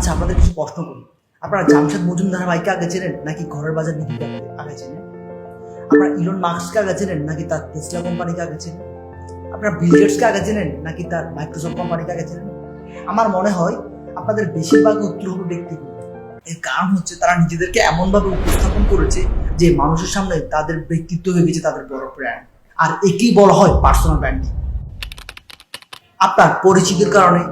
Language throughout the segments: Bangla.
আচ্ছা, আপনাদের কিছু প্রশ্ন করি। আপনারা জামশেদ মজুমদার ভাইকে আগে চেনেন নাকি ঘরের বাজার নীতিকে আগে চেনেন? আপনারা ইলন মাস্ককে আগে চেনেন নাকি তার টেসলা কোম্পানিকে আগে চেনেন? আপনারা বিল গেটসকে আগে চেনেন নাকি তার মাইক্রোসফট কোম্পানিকে আগে চেনেন? আমার মনে হয় আপনাদের বেশিরভাগ উত্তর হবে ব্যক্তিগত। এর কারণ হচ্ছে তারা নিজেদেরকে এমনভাবে উপস্থাপন করেছে যে মানুষের সামনে তাদের ব্যক্তিত্ব হয়ে গেছে তাদের বড় ব্র্যান্ড। আর একেই বলা হয় পার্সোনাল ব্র্যান্ডিং। আপনার পরিচিতির কারণে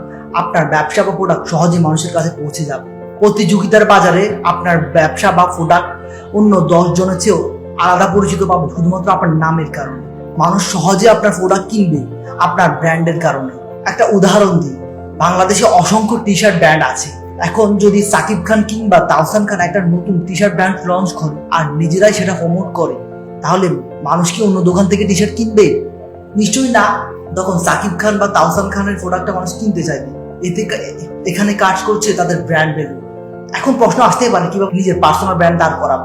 আপনার ব্যবসা বা প্রোডাক্ট সহজে মানুষের কাছে পৌঁছে যাবে। প্রতিযোগিতার বাজারে আপনার ব্যবসা বা প্রোডাক্ট অন্য 10 জনের চেয়েও আলাদা পরিচিত পাবে শুধুমাত্র আপনার নামের কারণে। মানুষ সহজে আপনার প্রোডাক্ট কিনবে আপনার ব্র্যান্ডের কারণে। একটা উদাহরণ দিই, বাংলাদেশে অসংখ্য টি শার্ট ব্র্যান্ড আছে। এখন যদি সাকিব খান কিংবা তাওসান খান একটা নতুন টি শার্ট ব্র্যান্ড লঞ্চ করে আর নিজেরাই সেটা প্রমোট করে, তাহলে মানুষ কি অন্য দোকান থেকে টি শার্ট কিনবে? নিশ্চয়ই না। তখন সাকিব খান বা তাওসান খানের প্রোডাক্টটা মানুষ কিনতে চাইবে। এখানে কাজ করছে তাদের ব্র্যান্ড ভ্যালু। এখন প্রশ্ন আসতেই পারে কিভাবে নিজের পার্সোনাল ব্র্যান্ড দাঁড় করাবো।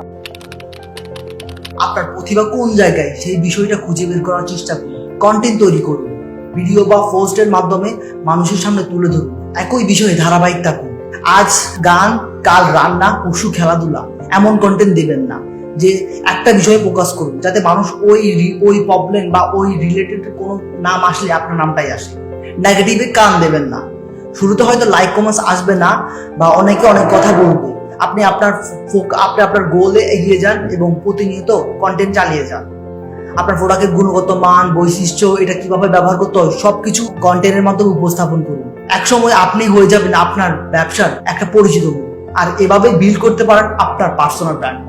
আপনার প্রতিভা কোন জায়গায় সেই বিষয়টা খুঁজে বের করার চেষ্টা করুন। কন্টেন্ট তৈরি করুন, ভিডিও বা পোস্টের মাধ্যমে মানুষের সামনে তুলে ধরুন। একই বিষয়ে ধারাবাহিক থাকুন। আজ গান, কাল রান্না, পরশু খেলাধুলা, এমন কন্টেন্ট দেবেন না যে একটা বিষয়ে ফোকাস করুন যাতে মানুষ ওই প্রবলেম বা ওই রিলেটেড কোনো নাম আসলে আপনার নামটাই আসে। নেগেটিভে কান দেবেন না। শুরুতে হয়তো লাইক কমেন্টস আসবে না বা অনেকে অনেক কথা বলবে। আপনি আপনার গোলে এগিয়ে যান এবং প্রতিনিয়ত কন্টেন্ট চালিয়ে যান। আপনার প্রোডাক্টের গুণগত মান, বৈশিষ্ট্য, এটা কিভাবে ব্যবহার করতে হয় সবকিছু কন্টেন্টের মাধ্যমে উপস্থাপন করুন। একসময় আপনি হয়ে যাবেন আপনার ব্যবসার একটা পরিচিত মুখ। আর এভাবে বিল্ড করতে পারেন আপনার পার্সোনাল ব্র্যান্ড।